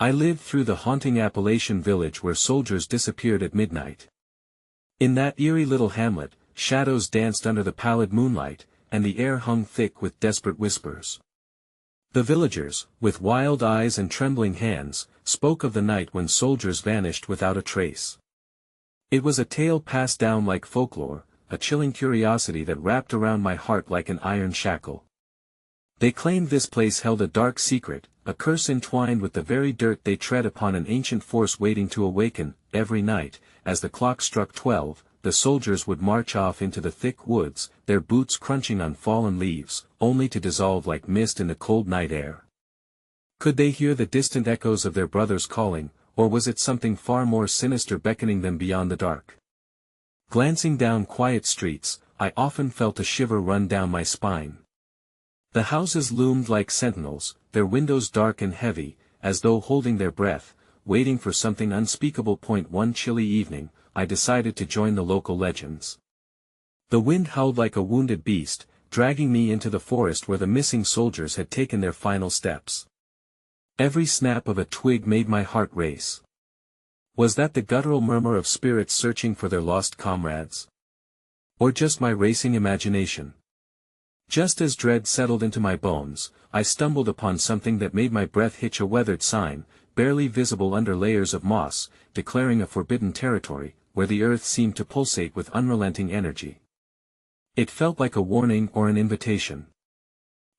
I lived through the haunting Appalachian village where soldiers disappeared at midnight. In that eerie little hamlet, shadows danced under the pallid moonlight, and the air hung thick with desperate whispers. The villagers, with wild eyes and trembling hands, spoke of the night when soldiers vanished without a trace. It was a tale passed down like folklore, a chilling curiosity that wrapped around my heart like an iron shackle. They claimed this place held a dark secret, a curse entwined with the very dirt they tread upon, an ancient force waiting to awaken. Every night, as the clock struck 12, the soldiers would march off into the thick woods, their boots crunching on fallen leaves, only to dissolve like mist in the cold night air. Could they hear the distant echoes of their brothers calling, or was it something far more sinister beckoning them beyond the dark? Glancing down quiet streets, I often felt a shiver run down my spine. The houses loomed like sentinels, their windows dark and heavy, as though holding their breath, waiting for something unspeakable. One chilly evening, I decided to join the local legends. The wind howled like a wounded beast, dragging me into the forest where the missing soldiers had taken their final steps. Every snap of a twig made my heart race. Was that the guttural murmur of spirits searching for their lost comrades? Or just my racing imagination? Just as dread settled into my bones, I stumbled upon something that made my breath hitch, a weathered sign, barely visible under layers of moss, declaring a forbidden territory, where the earth seemed to pulsate with unrelenting energy. It felt like a warning or an invitation.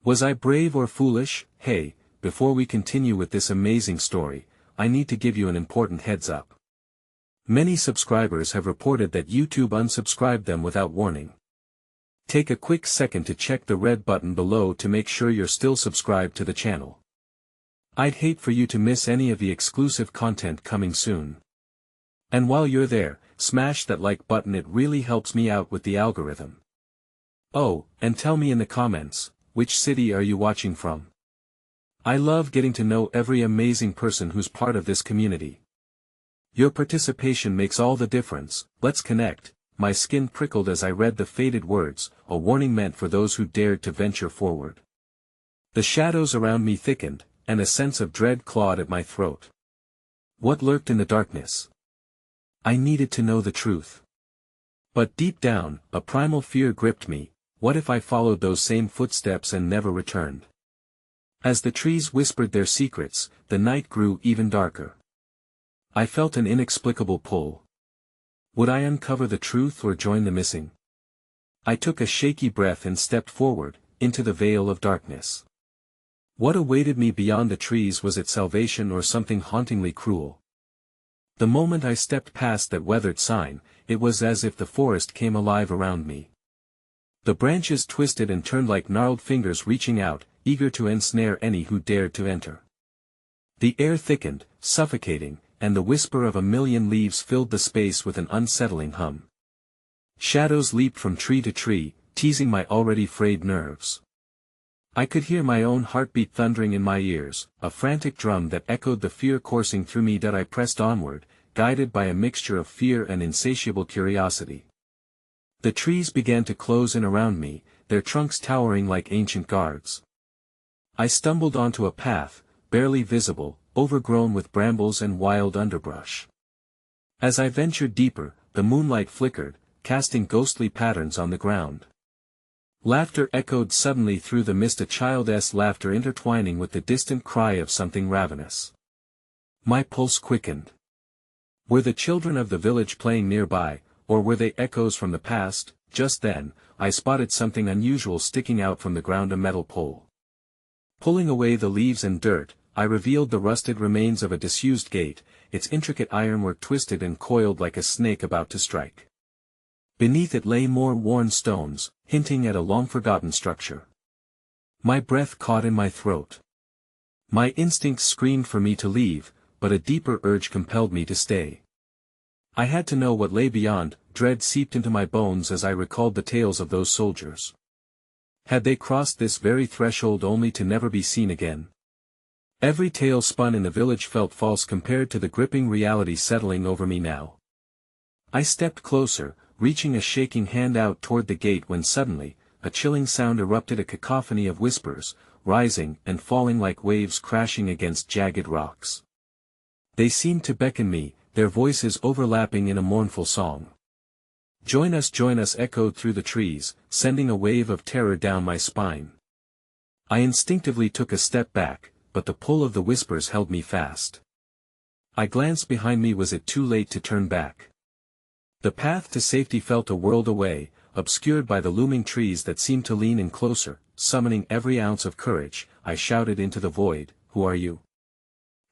Was I brave or foolish? Hey, before we continue with this amazing story, I need to give you an important heads up. Many subscribers have reported that YouTube unsubscribed them without warning. Take a quick second to check the red button below to make sure you're still subscribed to the channel. I'd hate for you to miss any of the exclusive content coming soon. And while you're there, smash that like button, it really helps me out with the algorithm. Oh, and tell me in the comments, which city are you watching from? I love getting to know every amazing person who's part of this community. Your participation makes all the difference. Let's connect. My skin prickled as I read the faded words, a warning meant for those who dared to venture forward. The shadows around me thickened, and a sense of dread clawed at my throat. What lurked in the darkness? I needed to know the truth. But deep down, a primal fear gripped me. What if I followed those same footsteps and never returned? As the trees whispered their secrets, the night grew even darker. I felt an inexplicable pull. Would I uncover the truth or join the missing? I took a shaky breath and stepped forward, into the veil of darkness. What awaited me beyond the trees? Was it salvation or something hauntingly cruel? The moment I stepped past that weathered sign, it was as if the forest came alive around me. The branches twisted and turned like gnarled fingers reaching out, eager to ensnare any who dared to enter. The air thickened, suffocating, and the whisper of a million leaves filled the space with an unsettling hum. Shadows leaped from tree to tree, teasing my already frayed nerves. I could hear my own heartbeat thundering in my ears, a frantic drum that echoed the fear coursing through me. That I pressed onward, guided by a mixture of fear and insatiable curiosity. The trees began to close in around me, their trunks towering like ancient guards. I stumbled onto a path, barely visible, overgrown with brambles and wild underbrush. As I ventured deeper, the moonlight flickered, casting ghostly patterns on the ground. Laughter echoed suddenly through the mist, a child's laughter intertwining with the distant cry of something ravenous. My pulse quickened. Were the children of the village playing nearby, or were they echoes from the past? Just then, I spotted something unusual sticking out from the ground, a metal pole. Pulling away the leaves and dirt, I revealed the rusted remains of a disused gate, its intricate ironwork twisted and coiled like a snake about to strike. Beneath it lay more worn stones, hinting at a long-forgotten structure. My breath caught in my throat. My instincts screamed for me to leave, but a deeper urge compelled me to stay. I had to know what lay beyond. Dread seeped into my bones as I recalled the tales of those soldiers. Had they crossed this very threshold only to never be seen again? Every tale spun in the village felt false compared to the gripping reality settling over me now. I stepped closer, reaching a shaking hand out toward the gate when suddenly, a chilling sound erupted, a cacophony of whispers, rising and falling like waves crashing against jagged rocks. They seemed to beckon me, their voices overlapping in a mournful song. Join us echoed through the trees, sending a wave of terror down my spine. I instinctively took a step back, but the pull of the whispers held me fast. I glanced behind me. Was it too late to turn back? The path to safety felt a world away, obscured by the looming trees that seemed to lean in closer. Summoning every ounce of courage, I shouted into the void, "Who are you?"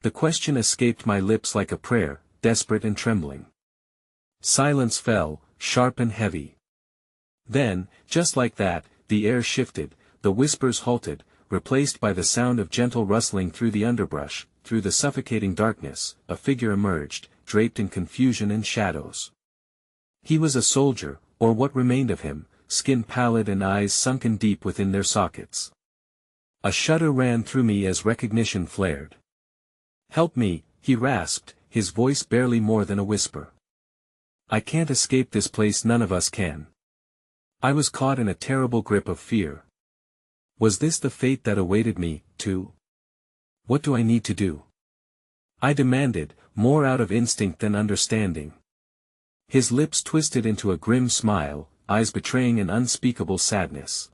The question escaped my lips like a prayer, desperate and trembling. Silence fell, sharp and heavy. Then, just like that, the air shifted, the whispers halted, replaced by the sound of gentle rustling through the underbrush. Through the suffocating darkness, a figure emerged, draped in confusion and shadows. He was a soldier, or what remained of him, skin pallid and eyes sunken deep within their sockets. A shudder ran through me as recognition flared. "Help me," he rasped, his voice barely more than a whisper. "I can't escape this place, none of us can." I was caught in a terrible grip of fear. Was this the fate that awaited me, too? What do I need to do? I demanded, more out of instinct than understanding. His lips twisted into a grim smile, eyes betraying an unspeakable sadness.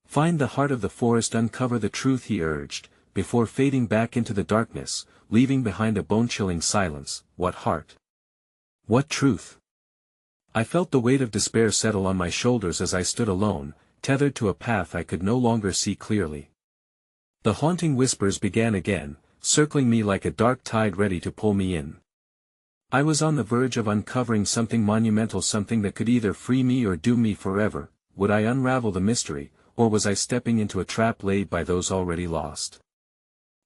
"Find the heart of the forest, uncover the truth," he urged, before fading back into the darkness, leaving behind a bone-chilling silence. What heart? What truth? I felt the weight of despair settle on my shoulders as I stood alone, tethered to a path I could no longer see clearly. The haunting whispers began again, circling me like a dark tide ready to pull me in. I was on the verge of uncovering something monumental, something that could either free me or doom me forever. Would I unravel the mystery, or was I stepping into a trap laid by those already lost?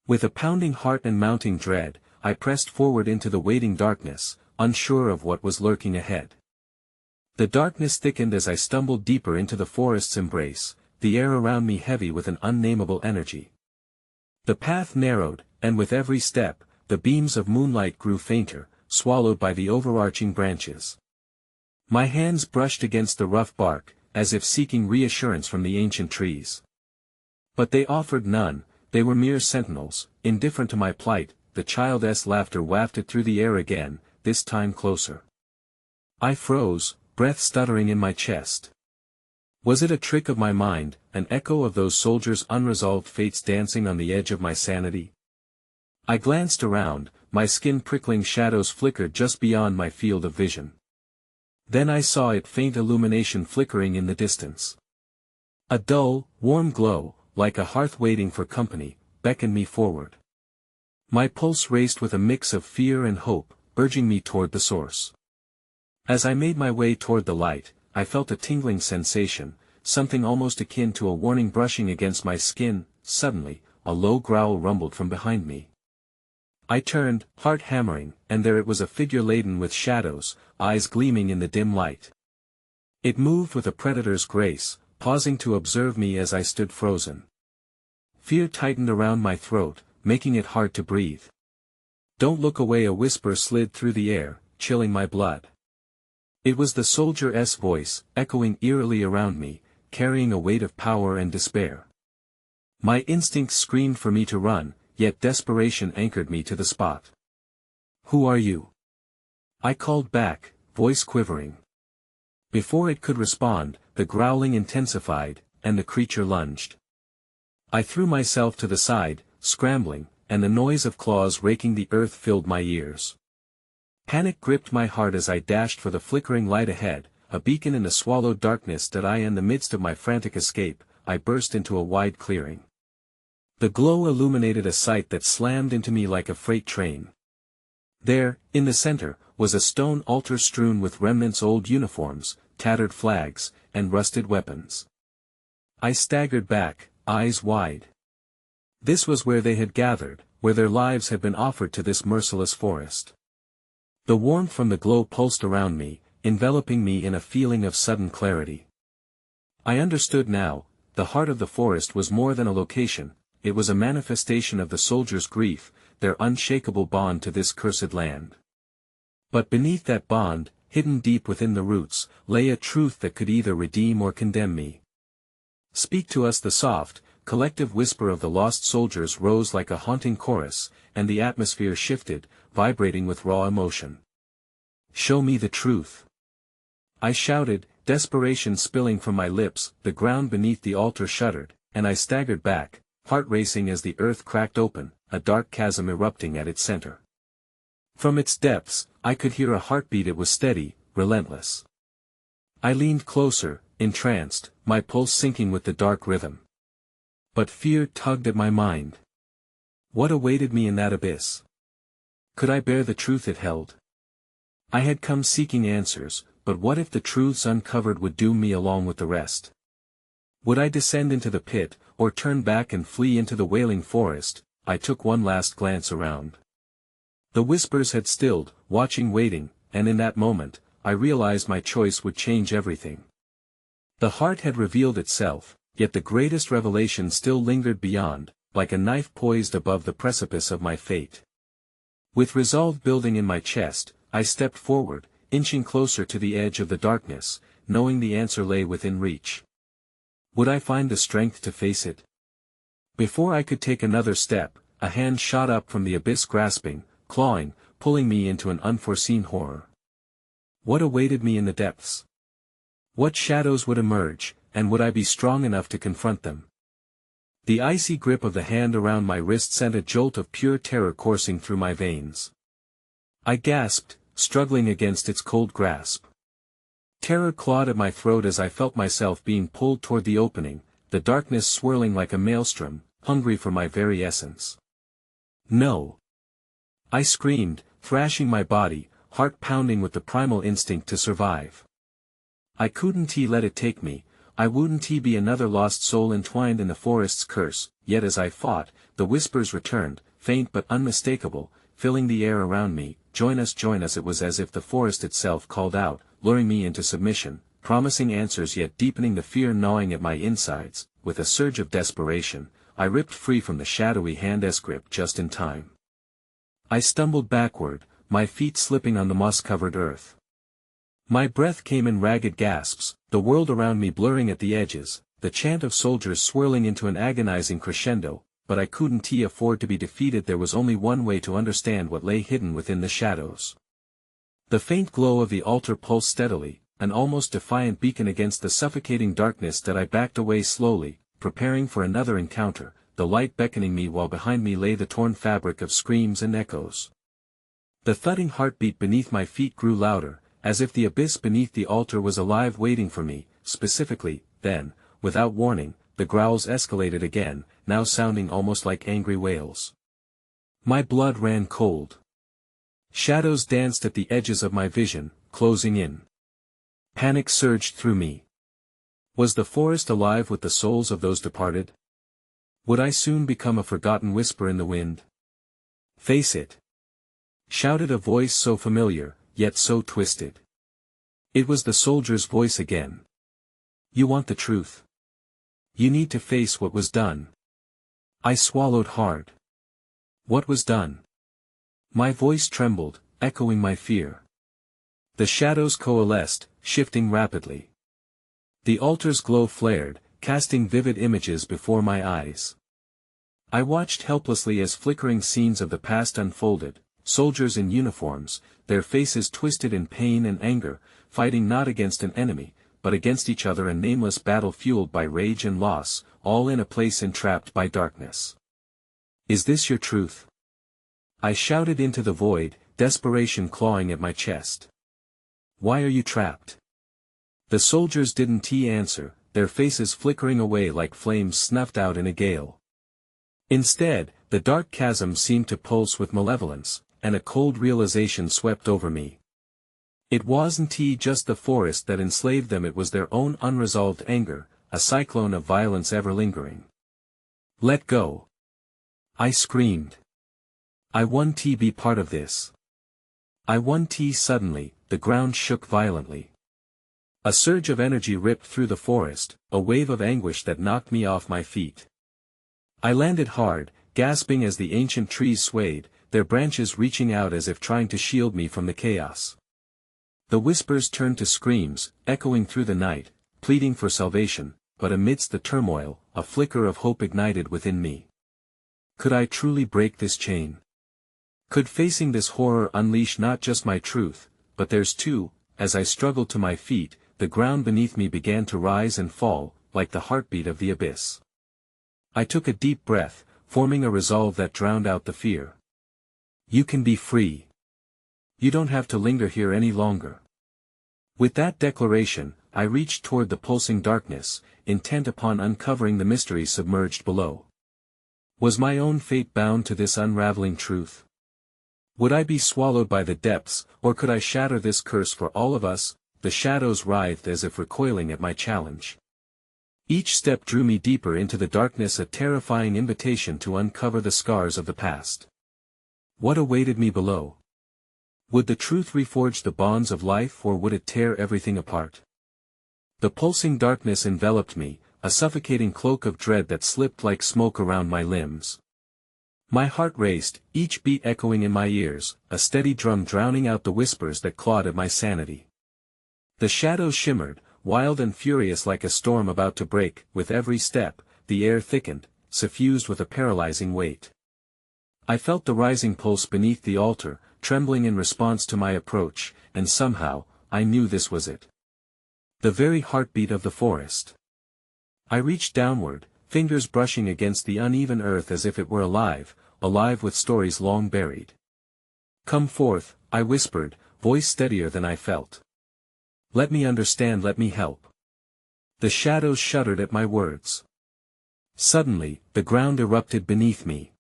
With a pounding heart and mounting dread, I pressed forward into the waiting darkness, unsure of what was lurking ahead. The darkness thickened as I stumbled deeper into the forest's embrace, the air around me heavy with an unnameable energy. The path narrowed, and with every step, the beams of moonlight grew fainter, swallowed by the overarching branches. My hands brushed against the rough bark, as if seeking reassurance from the ancient trees. But they offered none, they were mere sentinels, indifferent to my plight. The child's laughter wafted through the air again, this time closer. I froze, breath stuttering in my chest. Was it a trick of my mind, an echo of those soldiers' unresolved fates dancing on the edge of my sanity? I glanced around, my skin prickling. Shadows flickered just beyond my field of vision. Then I saw it, faint illumination flickering in the distance. A dull, warm glow, like a hearth waiting for company, beckoned me forward. My pulse raced with a mix of fear and hope, urging me toward the source. As I made my way toward the light, I felt a tingling sensation, something almost akin to a warning brushing against my skin. Suddenly, a low growl rumbled from behind me. I turned, heart hammering, and there it was, a figure laden with shadows, eyes gleaming in the dim light. It moved with a predator's grace, pausing to observe me as I stood frozen. Fear tightened around my throat, making it hard to breathe. "Don't look away," a whisper slid through the air, chilling my blood. It was the soldier's voice, echoing eerily around me, carrying a weight of power and despair. My instincts screamed for me to run, yet desperation anchored me to the spot. "Who are you?" I called back, voice quivering. Before it could respond, the growling intensified, and the creature lunged. I threw myself to the side, scrambling, and the noise of claws raking the earth filled my ears. Panic gripped my heart as I dashed for the flickering light ahead, a beacon in the swallowed darkness. That I, in the midst of my frantic escape, I burst into a wide clearing. The glow illuminated a sight that slammed into me like a freight train. There, in the center, was a stone altar strewn with remnants, old uniforms, tattered flags, and rusted weapons. I staggered back, eyes wide. This was where they had gathered, where their lives had been offered to this merciless forest. The warmth from the glow pulsed around me, enveloping me in a feeling of sudden clarity. I understood now, the heart of the forest was more than a location, it was a manifestation of the soldiers' grief, their unshakable bond to this cursed land. But beneath that bond, hidden deep within the roots, lay a truth that could either redeem or condemn me. "Speak to us," the soft, collective whisper of the lost soldiers rose like a haunting chorus, and the atmosphere shifted, vibrating with raw emotion. "Show me the truth!" I shouted, desperation spilling from my lips. The ground beneath the altar shuddered, and I staggered back, heart racing as the earth cracked open, a dark chasm erupting at its center. From its depths, I could hear a heartbeat. It was steady, relentless. I leaned closer, entranced, my pulse sinking with the dark rhythm. But fear tugged at my mind. What awaited me in that abyss? Could I bear the truth it held? I had come seeking answers, but what if the truths uncovered would doom me along with the rest? Would I descend into the pit, or turn back and flee into the wailing forest? I took one last glance around. The whispers had stilled, waiting, and in that moment, I realized my choice would change everything. The heart had revealed itself, yet the greatest revelation still lingered beyond, like a knife poised above the precipice of my fate. With resolve building in my chest, I stepped forward, inching closer to the edge of the darkness, knowing the answer lay within reach. Would I find the strength to face it? Before I could take another step, a hand shot up from the abyss, grasping, clawing, pulling me into an unforeseen horror. What awaited me in the depths? What shadows would emerge, and would I be strong enough to confront them? The icy grip of the hand around my wrist sent a jolt of pure terror coursing through my veins. I gasped, struggling against its cold grasp. Terror clawed at my throat as I felt myself being pulled toward the opening, the darkness swirling like a maelstrom, hungry for my very essence. No! I screamed, thrashing my body, heart pounding with the primal instinct to survive. I couldn't let it take me. I wouldn't be another lost soul entwined in the forest's curse. Yet as I fought, the whispers returned, faint but unmistakable, filling the air around me. Join us, join us. It was as if the forest itself called out, luring me into submission, promising answers yet deepening the fear gnawing at my insides. With a surge of desperation, I ripped free from the shadowy hand's grip just in time. I stumbled backward, my feet slipping on the moss-covered earth. My breath came in ragged gasps, the world around me blurring at the edges, the chant of soldiers swirling into an agonizing crescendo, but I couldn't afford to be defeated. There was only one way to understand what lay hidden within the shadows. The faint glow of the altar pulsed steadily, an almost defiant beacon against the suffocating darkness that I backed away slowly, preparing for another encounter, the light beckoning me while behind me lay the torn fabric of screams and echoes. The thudding heartbeat beneath my feet grew louder, as if the abyss beneath the altar was alive waiting for me. Specifically, then, without warning, the growls escalated again, now sounding almost like angry wails. My blood ran cold. Shadows danced at the edges of my vision, closing in. Panic surged through me. Was the forest alive with the souls of those departed? Would I soon become a forgotten whisper in the wind? "Face it!" shouted a voice so familiar, yet so twisted. It was the soldier's voice again. "You want the truth. You need to face what was done." I swallowed hard. What was done? My voice trembled, echoing my fear. The shadows coalesced, shifting rapidly. The altar's glow flared, casting vivid images before my eyes. I watched helplessly as flickering scenes of the past unfolded, soldiers in uniforms, their faces twisted in pain and anger, fighting not against an enemy, but against each other, a nameless battle fueled by rage and loss, all in a place entrapped by darkness. "Is this your truth?" I shouted into the void, desperation clawing at my chest. "Why are you trapped?" The soldiers didn't answer, their faces flickering away like flames snuffed out in a gale. Instead, the dark chasm seemed to pulse with malevolence, and a cold realization swept over me. It wasn't just the forest that enslaved them, it was their own unresolved anger, a cyclone of violence ever lingering. "Let go!" I screamed. I want to be part of this. I want to. Suddenly, the ground shook violently. A surge of energy ripped through the forest, a wave of anguish that knocked me off my feet. I landed hard, gasping as the ancient trees swayed, their branches reaching out as if trying to shield me from the chaos. The whispers turned to screams, echoing through the night, pleading for salvation, but amidst the turmoil, a flicker of hope ignited within me. Could I truly break this chain? Could facing this horror unleash not just my truth, but theirs too? As I struggled to my feet, the ground beneath me began to rise and fall, like the heartbeat of the abyss. I took a deep breath, forming a resolve that drowned out the fear. You can be free. You don't have to linger here any longer. With that declaration, I reached toward the pulsing darkness, intent upon uncovering the mystery submerged below. Was my own fate bound to this unraveling truth? Would I be swallowed by the depths, or could I shatter this curse for all of us? The shadows writhed as if recoiling at my challenge. Each step drew me deeper into the darkness, a terrifying invitation to uncover the scars of the past. What awaited me below? Would the truth reforge the bonds of life, or would it tear everything apart? The pulsing darkness enveloped me, a suffocating cloak of dread that slipped like smoke around my limbs. My heart raced, each beat echoing in my ears, a steady drum drowning out the whispers that clawed at my sanity. The shadows shimmered, wild and furious like a storm about to break. With every step, the air thickened, suffused with a paralyzing weight. I felt the rising pulse beneath the altar, trembling in response to my approach, and somehow, I knew this was it. The very heartbeat of the forest. I reached downward, fingers brushing against the uneven earth as if it were alive with stories long buried. Come forth, I whispered, voice steadier than I felt. Let me understand, let me help. The shadows shuddered at my words. Suddenly, the ground erupted beneath me.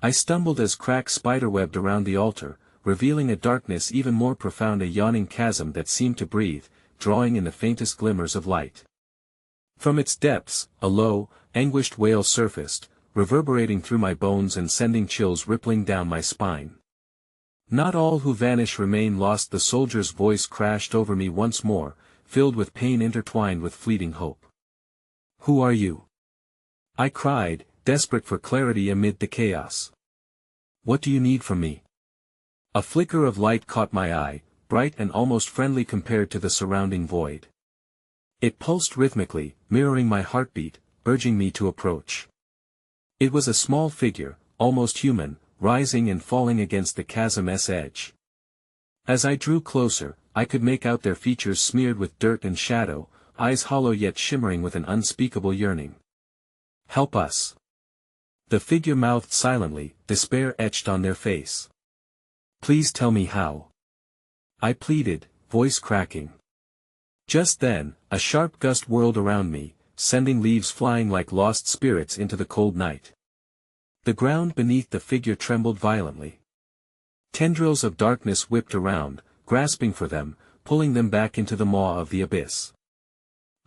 I stumbled as cracks spiderwebbed around the altar, revealing a darkness even more profound, a yawning chasm that seemed to breathe, drawing in the faintest glimmers of light. From its depths, a low, anguished wail surfaced, reverberating through my bones and sending chills rippling down my spine. Not all who vanish remain lost. The soldier's voice crashed over me once more, filled with pain intertwined with fleeting hope. Who are you? I cried, desperate for clarity amid the chaos. What do you need from me? A flicker of light caught my eye, bright and almost friendly compared to the surrounding void. It pulsed rhythmically, mirroring my heartbeat, urging me to approach. It was a small figure, almost human, rising and falling against the chasm's edge. As I drew closer, I could make out their features smeared with dirt and shadow, eyes hollow yet shimmering with an unspeakable yearning. Help us. The figure mouthed silently, despair etched on their face. Please tell me how. I pleaded, voice cracking. Just then, a sharp gust whirled around me, sending leaves flying like lost spirits into the cold night. The ground beneath the figure trembled violently. Tendrils of darkness whipped around, grasping for them, pulling them back into the maw of the abyss.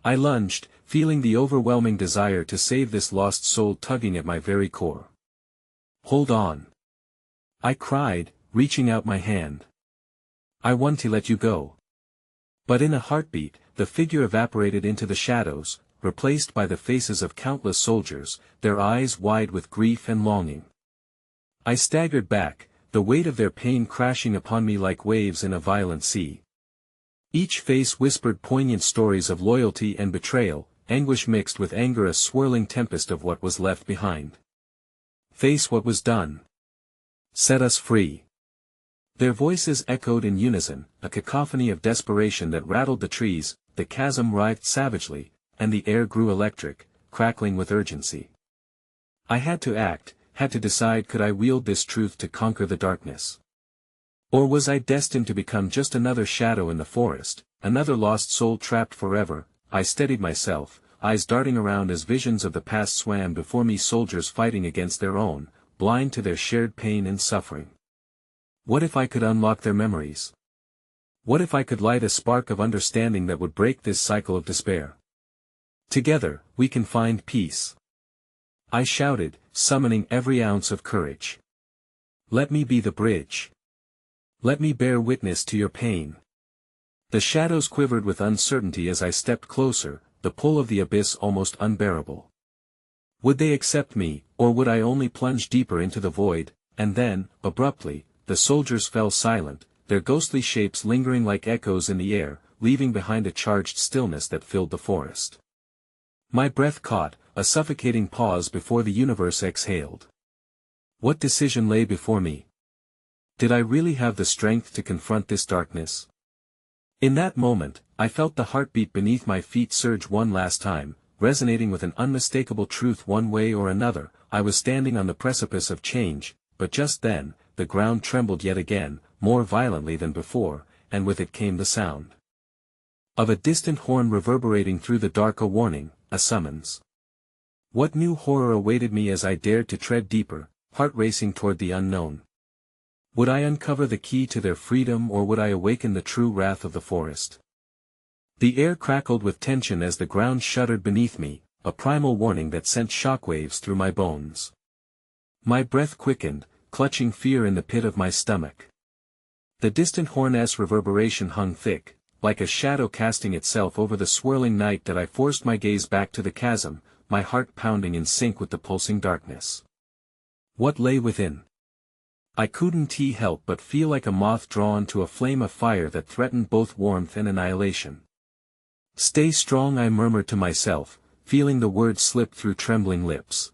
I lunged, feeling the overwhelming desire to save this lost soul tugging at my very core. Hold on. I cried, reaching out my hand. I want to let you go. But in a heartbeat, the figure evaporated into the shadows, replaced by the faces of countless soldiers, their eyes wide with grief and longing. I staggered back, the weight of their pain crashing upon me like waves in a violent sea. Each face whispered poignant stories of loyalty and betrayal, anguish mixed with anger, a swirling tempest of what was left behind. Face what was done. Set us free. Their voices echoed in unison, a cacophony of desperation that rattled the trees. The chasm writhed savagely, and the air grew electric, crackling with urgency. I had to act, had to decide, could I wield this truth to conquer the darkness? Or was I destined to become just another shadow in the forest, another lost soul trapped forever? I steadied myself, eyes darting around as visions of the past swam before me, soldiers fighting against their own, blind to their shared pain and suffering. What if I could unlock their memories? What if I could light a spark of understanding that would break this cycle of despair? Together, we can find peace. I shouted, summoning every ounce of courage. Let me be the bridge. Let me bear witness to your pain. The shadows quivered with uncertainty as I stepped closer, the pull of the abyss almost unbearable. Would they accept me, or would I only plunge deeper into the void? And then, abruptly, the soldiers fell silent, their ghostly shapes lingering like echoes in the air, leaving behind a charged stillness that filled the forest. My breath caught, a suffocating pause before the universe exhaled. What decision lay before me? Did I really have the strength to confront this darkness? In that moment, I felt the heartbeat beneath my feet surge one last time, resonating with an unmistakable truth one way or another. I was standing on the precipice of change, but just then, the ground trembled yet again, more violently than before, and with it came the sound of a distant horn reverberating through the dark, a warning, a summons. What new horror awaited me as I dared to tread deeper, heart racing toward the unknown? Would I uncover the key to their freedom, or would I awaken the true wrath of the forest? The air crackled with tension as the ground shuddered beneath me, a primal warning that sent shockwaves through my bones. My breath quickened, clutching fear in the pit of my stomach. The distant horn's reverberation hung thick, like a shadow casting itself over the swirling night that I forced my gaze back to the chasm, my heart pounding in sync with the pulsing darkness. What lay within? I couldn't help but feel like a moth drawn to a flame of fire that threatened both warmth and annihilation. Stay strong, I murmured to myself, feeling the words slip through trembling lips.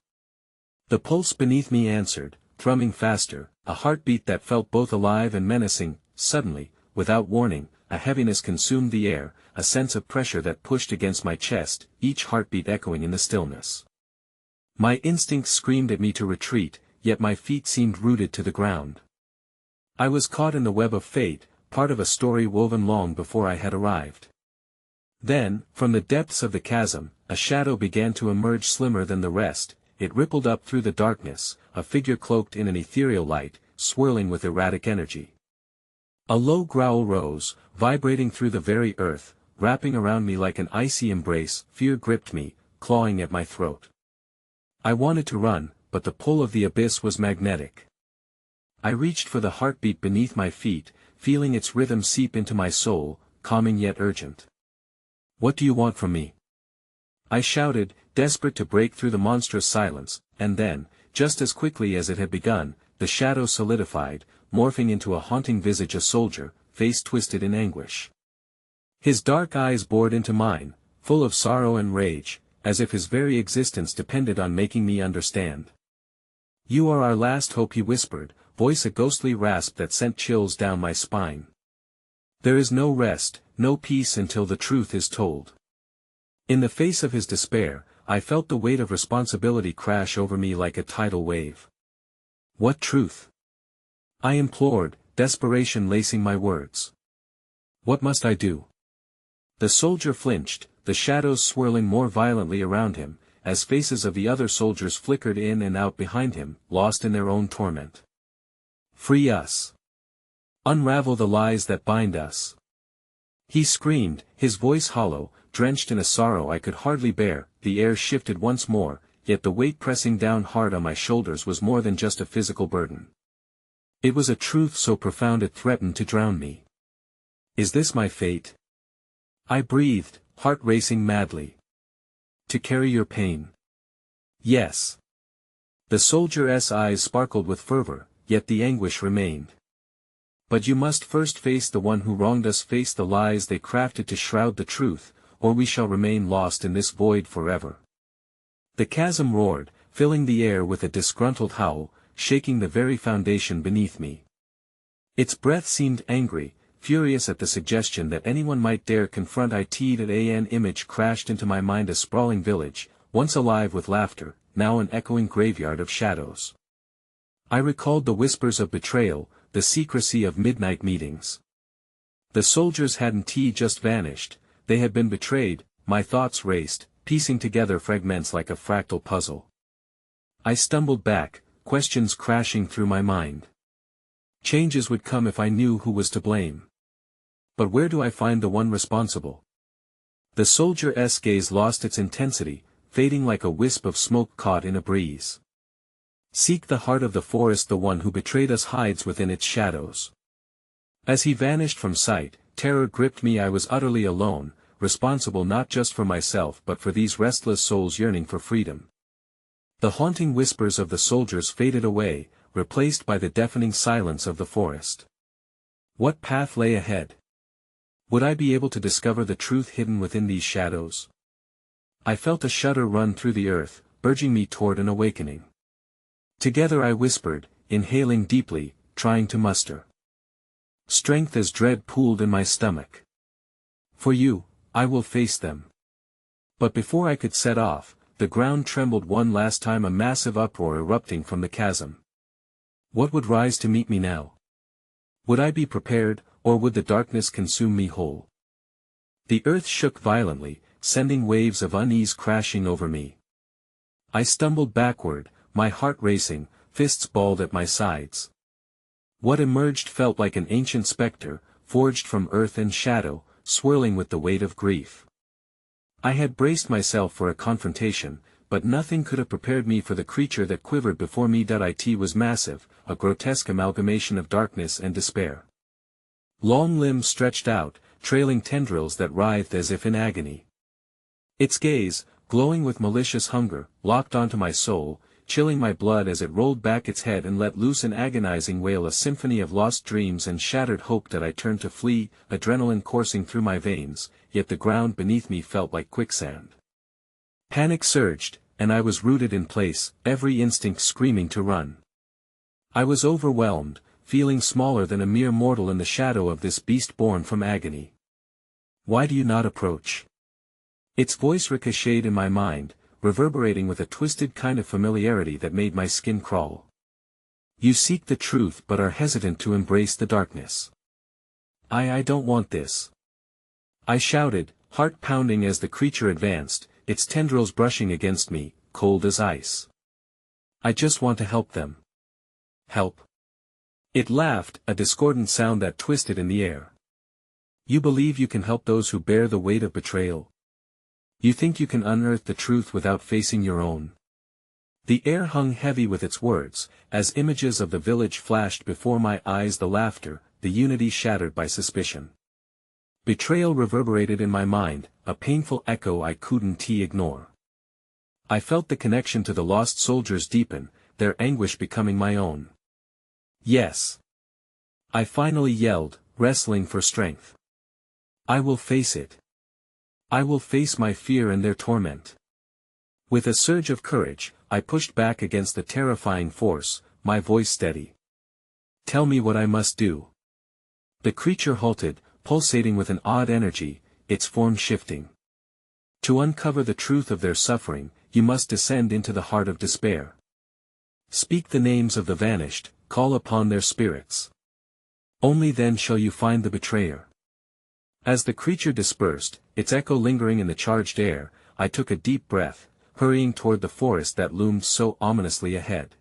The pulse beneath me answered, thrumming faster, a heartbeat that felt both alive and menacing. Suddenly, without warning, a heaviness consumed the air, a sense of pressure that pushed against my chest, each heartbeat echoing in the stillness. My instincts screamed at me to retreat, yet my feet seemed rooted to the ground. I was caught in the web of fate, part of a story woven long before I had arrived. Then, from the depths of the chasm, a shadow began to emerge, slimmer than the rest. It rippled up through the darkness, a figure cloaked in an ethereal light, swirling with erratic energy. A low growl rose, vibrating through the very earth, wrapping around me like an icy embrace. Fear gripped me, clawing at my throat. I wanted to run, but the pull of the abyss was magnetic. I reached for the heartbeat beneath my feet, feeling its rhythm seep into my soul, calming yet urgent. What do you want from me? I shouted, desperate to break through the monstrous silence, and then, just as quickly as it had begun, the shadow solidified, morphing into a haunting visage, a soldier, face twisted in anguish. His dark eyes bored into mine, full of sorrow and rage, as if his very existence depended on making me understand. You are our last hope, he whispered, voice a ghostly rasp that sent chills down my spine. There is no rest, no peace until the truth is told. In the face of his despair, I felt the weight of responsibility crash over me like a tidal wave. What truth? I implored, desperation lacing my words. What must I do? The soldier flinched, the shadows swirling more violently around him, as faces of the other soldiers flickered in and out behind him, lost in their own torment. Free us. Unravel the lies that bind us. He screamed, his voice hollow, drenched in a sorrow I could hardly bear. The air shifted once more, yet the weight pressing down hard on my shoulders was more than just a physical burden. It was a truth so profound it threatened to drown me. Is this my fate? I breathed, heart racing madly. To carry your pain? Yes. The soldier's eyes sparkled with fervor, yet the anguish remained. But you must first face the one who wronged us, face the lies they crafted to shroud the truth, or we shall remain lost in this void forever. The chasm roared, filling the air with a disgruntled howl, shaking the very foundation beneath me. Its breath seemed angry, furious at the suggestion that anyone might dare confront it. An image crashed into my mind, a sprawling village, once alive with laughter, now an echoing graveyard of shadows. I recalled the whispers of betrayal, the secrecy of midnight meetings. The soldiers hadn't just vanished, they had been betrayed. My thoughts raced, piecing together fragments like a fractal puzzle. I stumbled back, questions crashing through my mind. Changes would come if I knew who was to blame. But where do I find the one responsible? The soldier's gaze lost its intensity, fading like a wisp of smoke caught in a breeze. Seek the heart of the forest, the one who betrayed us hides within its shadows. As he vanished from sight, terror gripped me. I was utterly alone, responsible not just for myself but for these restless souls yearning for freedom. The haunting whispers of the soldiers faded away, replaced by the deafening silence of the forest. What path lay ahead? Would I be able to discover the truth hidden within these shadows? I felt a shudder run through the earth, urging me toward an awakening. Together I whispered, inhaling deeply, trying to muster strength as dread pooled in my stomach. For you, I will face them. But before I could set off, the ground trembled one last time, a massive uproar erupting from the chasm. What would rise to meet me now? Would I be prepared, or would the darkness consume me whole? The earth shook violently, sending waves of unease crashing over me. I stumbled backward, my heart racing, fists balled at my sides. What emerged felt like an ancient specter, forged from earth and shadow, swirling with the weight of grief. I had braced myself for a confrontation, but nothing could have prepared me for the creature that quivered before me. It was massive, a grotesque amalgamation of darkness and despair. Long limbs stretched out, trailing tendrils that writhed as if in agony. Its gaze, glowing with malicious hunger, locked onto my soul, chilling my blood as it rolled back its head and let loose an agonizing wail, a symphony of lost dreams and shattered hope. That I turned to flee, adrenaline coursing through my veins, yet the ground beneath me felt like quicksand. Panic surged, and I was rooted in place, every instinct screaming to run. I was overwhelmed, feeling smaller than a mere mortal in the shadow of this beast born from agony. Why do you not approach? Its voice ricocheted in my mind, reverberating with a twisted kind of familiarity that made my skin crawl. You seek the truth but are hesitant to embrace the darkness. I don't want this. I shouted, heart pounding as the creature advanced, its tendrils brushing against me, cold as ice. I just want to help them. Help. It laughed, a discordant sound that twisted in the air. You believe you can help those who bear the weight of betrayal? You think you can unearth the truth without facing your own? The air hung heavy with its words, as images of the village flashed before my eyes, the laughter, the unity shattered by suspicion. Betrayal reverberated in my mind, a painful echo I couldn't ignore. I felt the connection to the lost soldiers deepen, their anguish becoming my own. Yes. I finally yelled, wrestling for strength. I will face it. I will face my fear and their torment. With a surge of courage, I pushed back against the terrifying force, my voice steady. Tell me what I must do. The creature halted, pulsating with an odd energy, its form shifting. To uncover the truth of their suffering, you must descend into the heart of despair. Speak the names of the vanished, call upon their spirits. Only then shall you find the betrayer. As the creature dispersed, its echo lingering in the charged air, I took a deep breath, hurrying toward the forest that loomed so ominously ahead.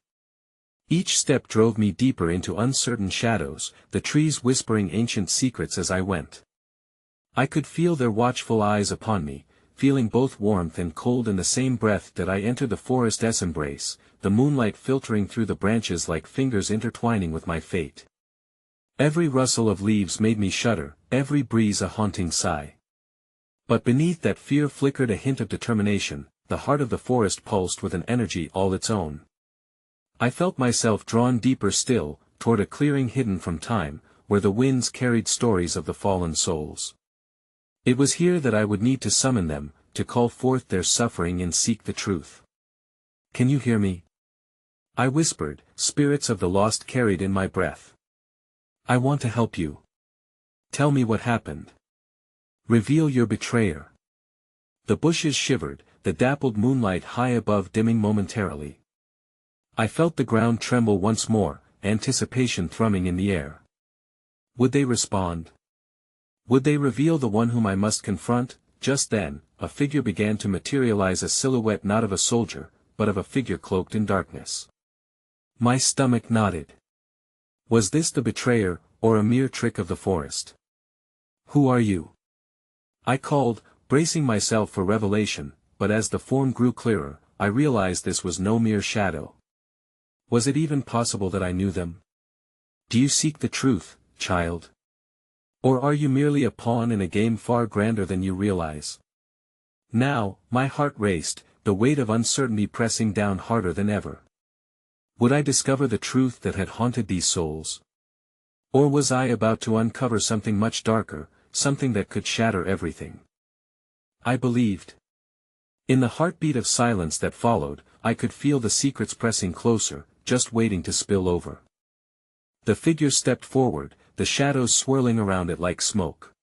Each step drove me deeper into uncertain shadows, the trees whispering ancient secrets as I went. I could feel their watchful eyes upon me, feeling both warmth and cold in the same breath that I entered the forest's embrace, the moonlight filtering through the branches like fingers intertwining with my fate. Every rustle of leaves made me shudder, every breeze a haunting sigh. But beneath that fear flickered a hint of determination, the heart of the forest pulsed with an energy all its own. I felt myself drawn deeper still, toward a clearing hidden from time, where the winds carried stories of the fallen souls. It was here that I would need to summon them, to call forth their suffering and seek the truth. Can you hear me? I whispered, spirits of the lost carried in my breath. I want to help you. Tell me what happened. Reveal your betrayer. The bushes shivered, the dappled moonlight high above dimming momentarily. I felt the ground tremble once more, anticipation thrumming in the air. Would they respond? Would they reveal the one whom I must confront? Just then, a figure began to materialize, a silhouette not of a soldier, but of a figure cloaked in darkness. My stomach nodded. Was this the betrayer, or a mere trick of the forest? Who are you? I called, bracing myself for revelation, but as the form grew clearer, I realized this was no mere shadow. Was it even possible that I knew them? Do you seek the truth, child? Or are you merely a pawn in a game far grander than you realize? Now, my heart raced, the weight of uncertainty pressing down harder than ever. Would I discover the truth that had haunted these souls? Or was I about to uncover something much darker, something that could shatter everything? I believed. In the heartbeat of silence that followed, I could feel the secrets pressing closer, just waiting to spill over. The figure stepped forward, the shadows swirling around it like smoke.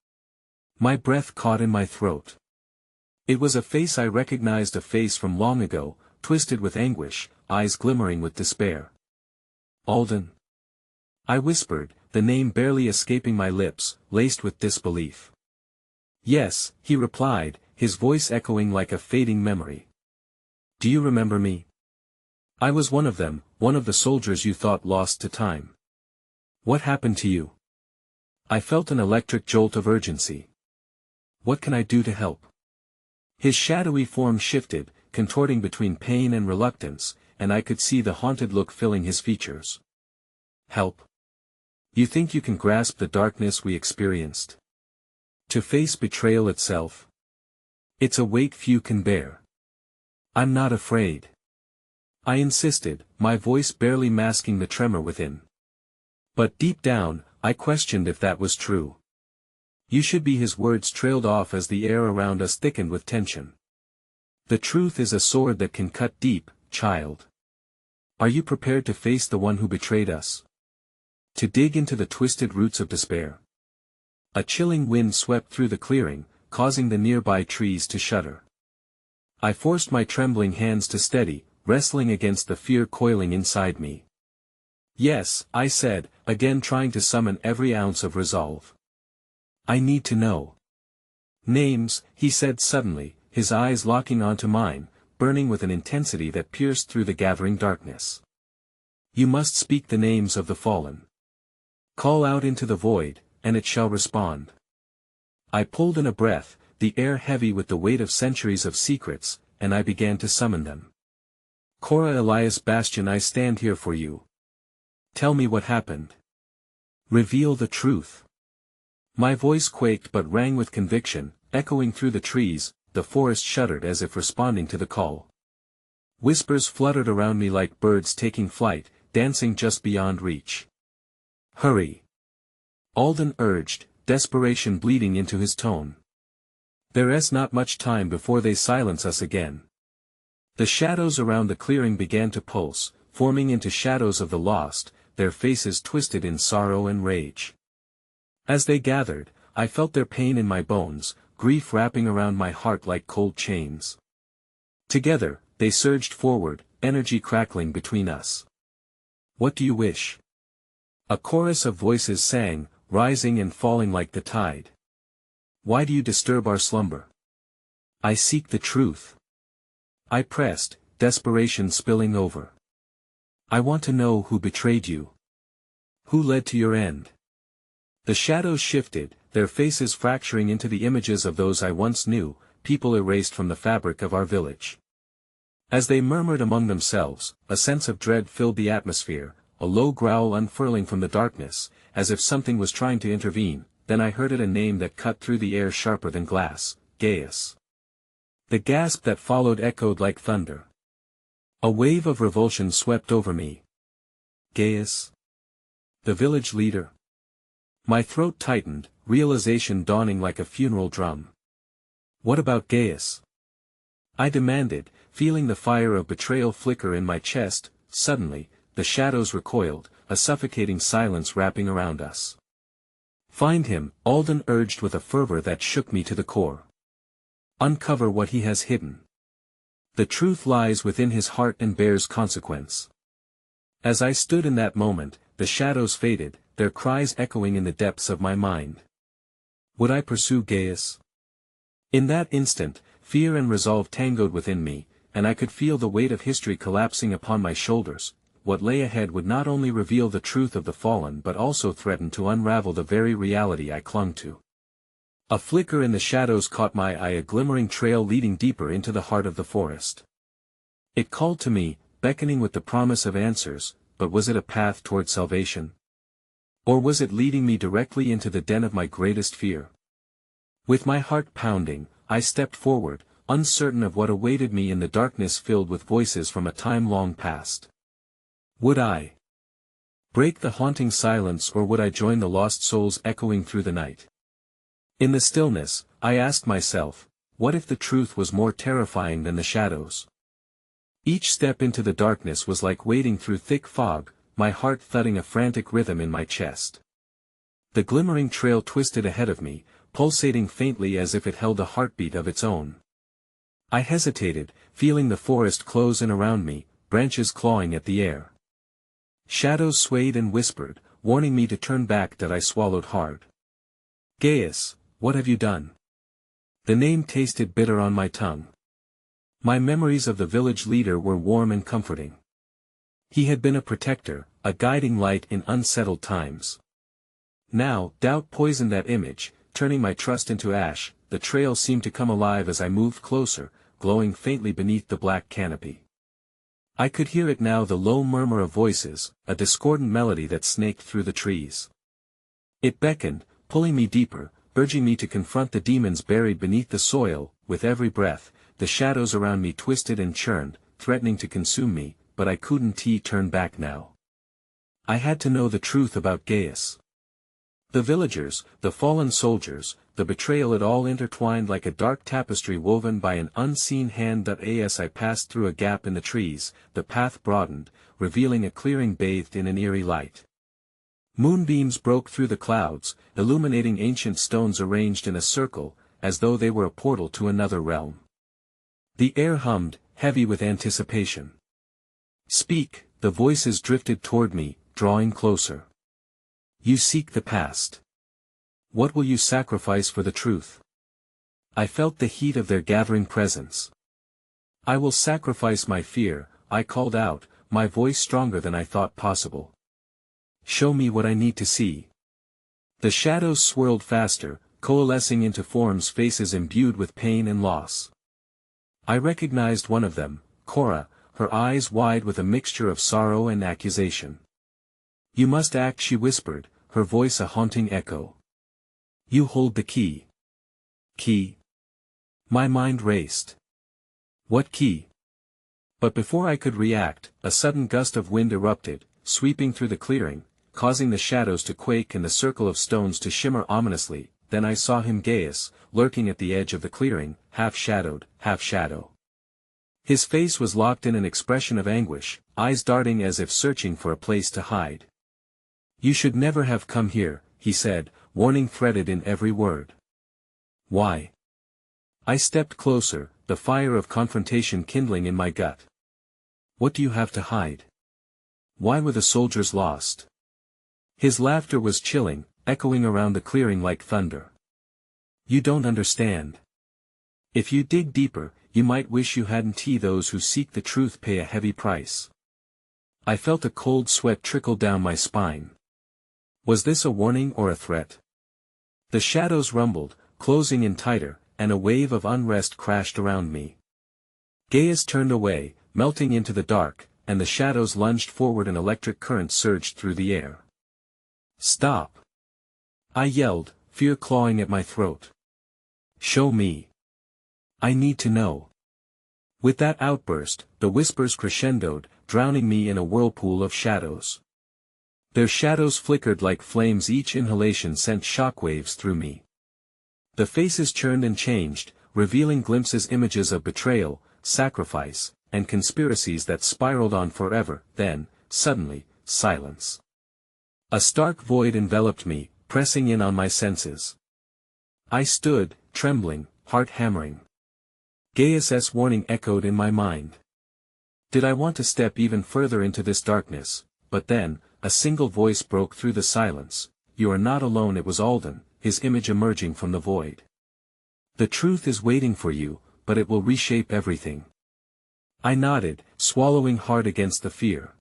My breath caught in my throat. It was a face I recognized, a face from long ago, twisted with anguish, eyes glimmering with despair. Alden. I whispered, the name barely escaping my lips, laced with disbelief. Yes, he replied, his voice echoing like a fading memory. Do you remember me? I was one of them, one of the soldiers you thought lost to time. What happened to you? I felt an electric jolt of urgency. What can I do to help? His shadowy form shifted, contorting between pain and reluctance, and I could see the haunted look filling his features. Help? You think you can grasp the darkness we experienced? To face betrayal itself? It's a weight few can bear. I'm not afraid. I insisted, my voice barely masking the tremor within. But deep down, I questioned if that was true. You should be. His words trailed off as the air around us thickened with tension. The truth is a sword that can cut deep, child. Are you prepared to face the one who betrayed us? To dig into the twisted roots of despair? A chilling wind swept through the clearing, causing the nearby trees to shudder. I forced my trembling hands to steady, wrestling against the fear coiling inside me. Yes, I said, again trying to summon every ounce of resolve. I need to know. Names, he said suddenly, his eyes locking onto mine, burning with an intensity that pierced through the gathering darkness. You must speak the names of the fallen. Call out into the void, and it shall respond. I pulled in a breath, the air heavy with the weight of centuries of secrets, and I began to summon them. Cora Elias Bastion, I stand here for you. Tell me what happened. Reveal the truth. My voice quaked but rang with conviction, echoing through the trees. The forest shuddered as if responding to the call. Whispers fluttered around me like birds taking flight, dancing just beyond reach. Hurry! Alden urged, desperation bleeding into his tone. There is not much time before they silence us again. The shadows around the clearing began to pulse, forming into shadows of the lost, their faces twisted in sorrow and rage. As they gathered, I felt their pain in my bones, grief wrapping around my heart like cold chains. Together, they surged forward, energy crackling between us. What do you wish? A chorus of voices sang, rising and falling like the tide. Why do you disturb our slumber? I seek the truth. I pressed, desperation spilling over. I want to know who betrayed you. Who led to your end? The shadows shifted, their faces fracturing into the images of those I once knew, people erased from the fabric of our village. As they murmured among themselves, a sense of dread filled the atmosphere, a low growl unfurling from the darkness, as if something was trying to intervene. Then I heard it, a name that cut through the air sharper than glass, Gaius. The gasp that followed echoed like thunder. A wave of revulsion swept over me. Gaius? The village leader? My throat tightened, realization dawning like a funeral drum. What about Gaius? I demanded, feeling the fire of betrayal flicker in my chest. Suddenly, the shadows recoiled, a suffocating silence wrapping around us. Find him, Alden urged with a fervor that shook me to the core. Uncover what he has hidden. The truth lies within his heart and bears consequence. As I stood in that moment, the shadows faded, their cries echoing in the depths of my mind. Would I pursue Gaius? In that instant, fear and resolve tangoed within me, and I could feel the weight of history collapsing upon my shoulders. What lay ahead would not only reveal the truth of the fallen but also threaten to unravel the very reality I clung to. A flicker in the shadows caught my eye, a glimmering trail leading deeper into the heart of the forest. It called to me, beckoning with the promise of answers, but was it a path toward salvation? Or was it leading me directly into the den of my greatest fear? With my heart pounding, I stepped forward, uncertain of what awaited me in the darkness filled with voices from a time long past. Would I break the haunting silence, or would I join the lost souls echoing through the night? In the stillness, I asked myself, What if the truth was more terrifying than the shadows? Each step into the darkness was like wading through thick fog, my heart thudding a frantic rhythm in my chest. The glimmering trail twisted ahead of me, pulsating faintly as if it held a heartbeat of its own. I hesitated, feeling the forest close in around me, branches clawing at the air. Shadows swayed and whispered, warning me to turn back, that I swallowed hard. Gaius, what have you done? The name tasted bitter on my tongue. My memories of the village leader were warm and comforting. He had been a protector, a guiding light in unsettled times. Now, doubt poisoned that image, turning my trust into ash. The trail seemed to come alive as I moved closer, glowing faintly beneath the black canopy. I could hear it now, the low murmur of voices, a discordant melody that snaked through the trees. It beckoned, pulling me deeper, urging me to confront the demons buried beneath the soil. With every breath, the shadows around me twisted and churned, threatening to consume me, but I couldn't turn back now. I had to know the truth about Gaius. The villagers, the fallen soldiers, the betrayal, it all intertwined like a dark tapestry woven by an unseen hand. As I passed through a gap in the trees, the path broadened, revealing a clearing bathed in an eerie light. Moonbeams broke through the clouds, illuminating ancient stones arranged in a circle, as though they were a portal to another realm. The air hummed, heavy with anticipation. Speak, the voices drifted toward me, drawing closer. You seek the past. What will you sacrifice for the truth? I felt the heat of their gathering presence. I will sacrifice my fear, I called out, my voice stronger than I thought possible. Show me what I need to see. The shadows swirled faster, coalescing into forms, faces imbued with pain and loss. I recognized one of them, Cora, her eyes wide with a mixture of sorrow and accusation. You must act, she whispered, her voice a haunting echo. You hold the key. Key? My mind raced. What key? But before I could react, a sudden gust of wind erupted, sweeping through the clearing, causing the shadows to quake and the circle of stones to shimmer ominously. Then I saw him, Gaius, lurking at the edge of the clearing, half shadowed, half shadow. His face was locked in an expression of anguish, eyes darting as if searching for a place to hide. You should never have come here, he said, warning threaded in every word. Why? I stepped closer, the fire of confrontation kindling in my gut. What do you have to hide? Why were the soldiers lost? His laughter was chilling, echoing around the clearing like thunder. You don't understand. If you dig deeper, you might wish you hadn't. Those who seek the truth pay a heavy price. I felt a cold sweat trickle down my spine. Was this a warning or a threat? The shadows rumbled, closing in tighter, and a wave of unrest crashed around me. Gaius turned away, melting into the dark, and the shadows lunged forward. An electric current surged through the air. Stop! I yelled, fear clawing at my throat. Show me. I need to know. With that outburst, the whispers crescendoed, drowning me in a whirlpool of shadows. Their shadows flickered like flames, each inhalation sent shockwaves through me. The faces churned and changed, revealing glimpses, images of betrayal, sacrifice, and conspiracies that spiraled on forever. Then, suddenly, silence. A stark void enveloped me, pressing in on my senses. I stood, trembling, heart hammering. Gaius's warning echoed in my mind. Did I want to step even further into this darkness? But then, a single voice broke through the silence. You are not alone. It was Alden, his image emerging from the void. The truth is waiting for you, but it will reshape everything. I nodded, swallowing hard against the fear.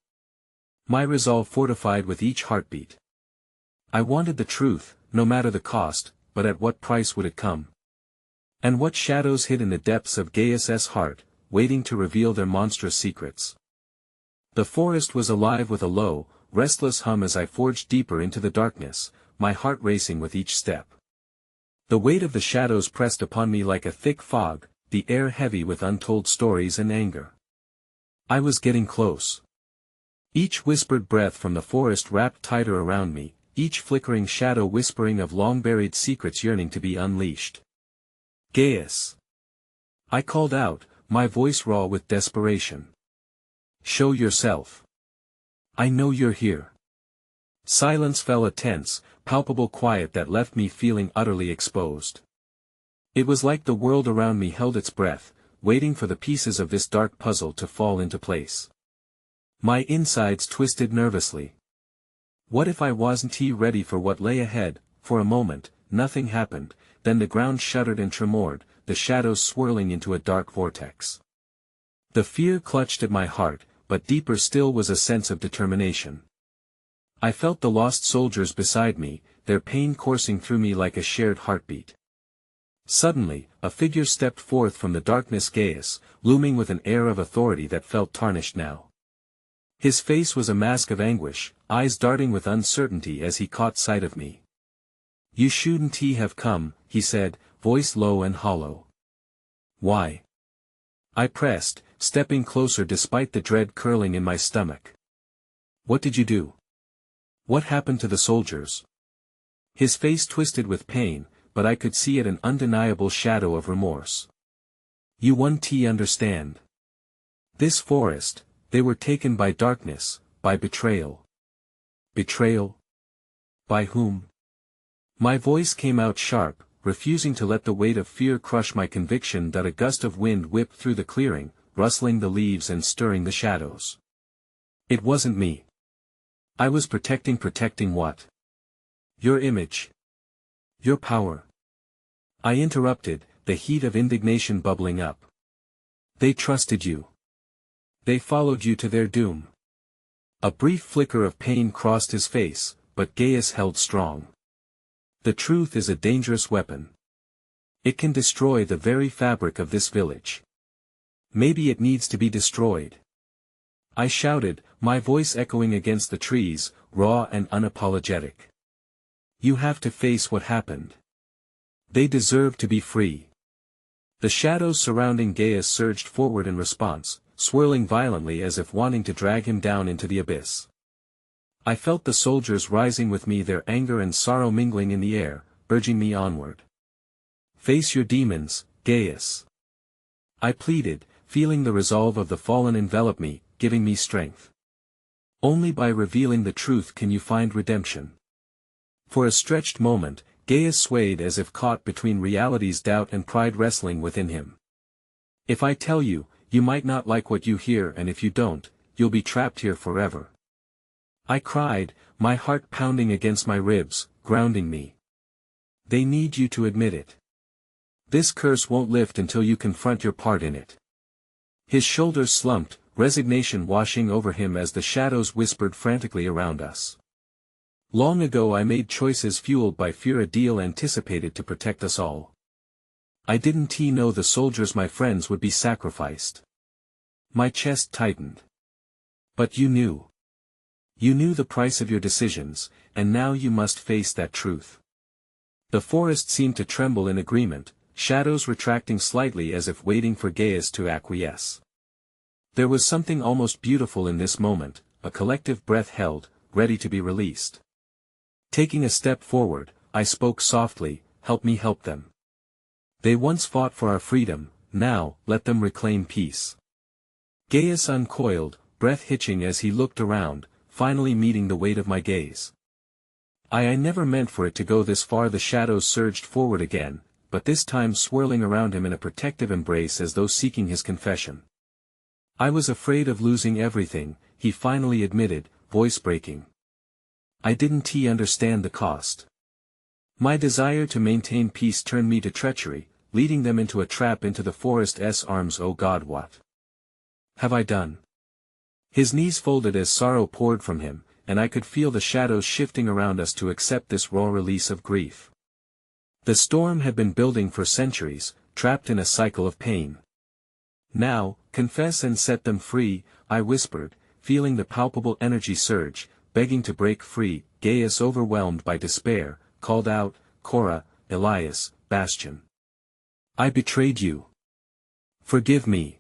My resolve fortified with each heartbeat. I wanted the truth, no matter the cost, but at what price would it come? And what shadows hid in the depths of Gaius's heart, waiting to reveal their monstrous secrets? The forest was alive with a low, restless hum as I forged deeper into the darkness, my heart racing with each step. The weight of the shadows pressed upon me like a thick fog, the air heavy with untold stories and anger. I was getting close. Each whispered breath from the forest wrapped tighter around me, each flickering shadow whispering of long-buried secrets yearning to be unleashed. Gaius. I called out, my voice raw with desperation. Show yourself. I know you're here. Silence fell, a tense, palpable quiet that left me feeling utterly exposed. It was like the world around me held its breath, waiting for the pieces of this dark puzzle to fall into place. My insides twisted nervously. What if I wasn't ready for what lay ahead? For a moment, nothing happened, then the ground shuddered and tremored, the shadows swirling into a dark vortex. The fear clutched at my heart, but deeper still was a sense of determination. I felt the lost soldiers beside me, their pain coursing through me like a shared heartbeat. Suddenly, a figure stepped forth from the darkness, Gaius, looming with an air of authority that felt tarnished now. His face was a mask of anguish, eyes darting with uncertainty as he caught sight of me. You shouldn't have come, he said, voice low and hollow. Why? I pressed, stepping closer despite the dread curling in my stomach. What did you do? What happened to the soldiers? His face twisted with pain, but I could see it an undeniable shadow of remorse. You won't understand. This forest, they were taken by darkness, by betrayal. Betrayal? By whom? My voice came out sharp, refusing to let the weight of fear crush my conviction that a gust of wind whipped through the clearing, rustling the leaves and stirring the shadows. It wasn't me. I was protecting what? Your image. Your power. I interrupted, the heat of indignation bubbling up. They trusted you. They followed you to their doom. A brief flicker of pain crossed his face, but Gaius held strong. The truth is a dangerous weapon. It can destroy the very fabric of this village. Maybe it needs to be destroyed. I shouted, my voice echoing against the trees, raw and unapologetic. You have to face what happened. They deserve to be free. The shadows surrounding Gaius surged forward in response, swirling violently as if wanting to drag him down into the abyss. I felt the soldiers rising with me, their anger and sorrow mingling in the air, urging me onward. Face your demons, Gaius. I pleaded, feeling the resolve of the fallen envelop me, giving me strength. Only by revealing the truth can you find redemption. For a stretched moment, Gaius swayed as if caught between reality's doubt and pride wrestling within him. If I tell you, you might not like what you hear, and if you don't, you'll be trapped here forever. I cried, my heart pounding against my ribs, grounding me. They need you to admit it. This curse won't lift until you confront your part in it. His shoulders slumped, resignation washing over him as the shadows whispered frantically around us. Long ago I made choices fueled by fear, a deal anticipated to protect us all. I didn't know the soldiers, my friends, would be sacrificed. My chest tightened. But you knew. You knew the price of your decisions, and now you must face that truth. The forest seemed to tremble in agreement, shadows retracting slightly as if waiting for Gaius to acquiesce. There was something almost beautiful in this moment, a collective breath held, ready to be released. Taking a step forward, I spoke softly, help me help them. They once fought for our freedom, now, let them reclaim peace. Gaius uncoiled, breath hitching as he looked around, finally meeting the weight of my gaze. I never meant for it to go this far. The shadows surged forward again, but this time swirling around him in a protective embrace as though seeking his confession. I was afraid of losing everything, he finally admitted, voice breaking. I didn't understand the cost. My desire to maintain peace turned me to treachery, leading them into a trap, into the forest's arms. Oh God, what have I done? His knees folded as sorrow poured from him, and I could feel the shadows shifting around us to accept this raw release of grief. The storm had been building for centuries, trapped in a cycle of pain. Now, confess and set them free, I whispered, feeling the palpable energy surge, begging to break free. Gaius, overwhelmed by despair, called out, Cora, Elias, Bastian. I betrayed you. Forgive me.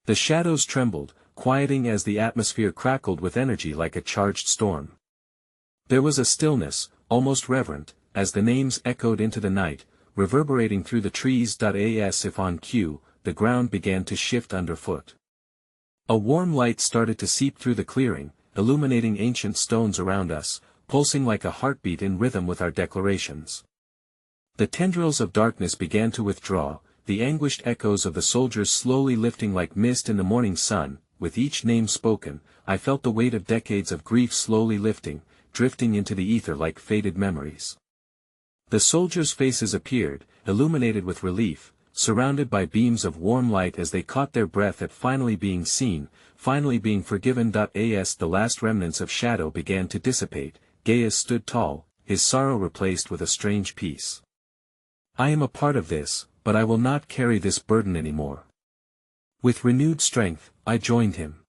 The shadows trembled, quieting as the atmosphere crackled with energy like a charged storm. There was a stillness, almost reverent, as the names echoed into the night, reverberating through the trees. As if on cue, the ground began to shift underfoot. A warm light started to seep through the clearing, illuminating ancient stones around us, pulsing like a heartbeat in rhythm with our declarations. The tendrils of darkness began to withdraw, the anguished echoes of the soldiers slowly lifting like mist in the morning sun. With each name spoken, I felt the weight of decades of grief slowly lifting, drifting into the ether like faded memories. The soldiers' faces appeared, illuminated with relief, surrounded by beams of warm light as they caught their breath at finally being seen, finally being forgiven. As the last remnants of shadow began to dissipate, Gaius stood tall, his sorrow replaced with a strange peace. I am a part of this, but I will not carry this burden anymore. With renewed strength, I joined him.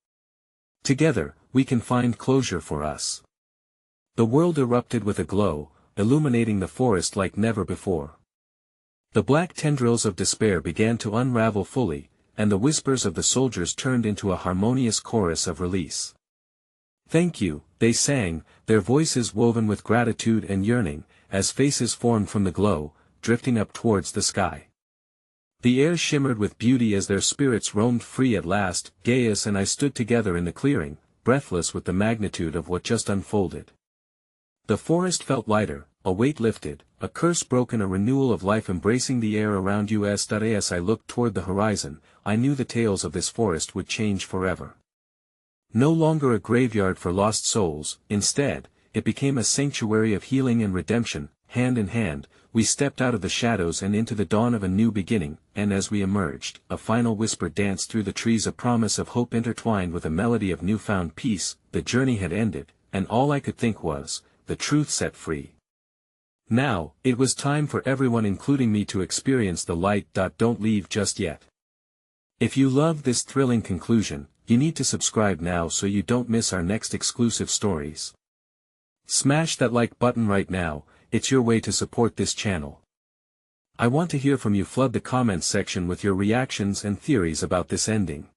Together, we can find closure for us. The world erupted with a glow, illuminating the forest like never before. The black tendrils of despair began to unravel fully, and the whispers of the soldiers turned into a harmonious chorus of release. Thank you, they sang, their voices woven with gratitude and yearning, as faces formed from the glow, drifting up towards the sky. The air shimmered with beauty as their spirits roamed free at last. Gaius and I stood together in the clearing, breathless with the magnitude of what just unfolded. The forest felt lighter, a weight lifted, a curse broken, a renewal of life embracing the air around us. As I looked toward the horizon, I knew the tales of this forest would change forever. No longer a graveyard for lost souls, instead, it became a sanctuary of healing and redemption. Hand in hand, we stepped out of the shadows and into the dawn of a new beginning, and as we emerged, a final whisper danced through the trees, a promise of hope intertwined with a melody of newfound peace. The journey had ended, and all I could think was, the truth set free. Now, it was time for everyone including me to experience the light. Don't leave just yet. If you love this thrilling conclusion, you need to subscribe now so you don't miss our next exclusive stories. Smash that like button right now, it's your way to support this channel. I want to hear from you. Flood the comments section with your reactions and theories about this ending.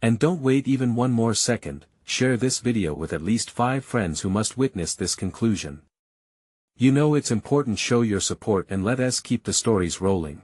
And don't wait even one more second, share this video with at least 5 friends who must witness this conclusion. You know it's important. Show your support and let us keep the stories rolling.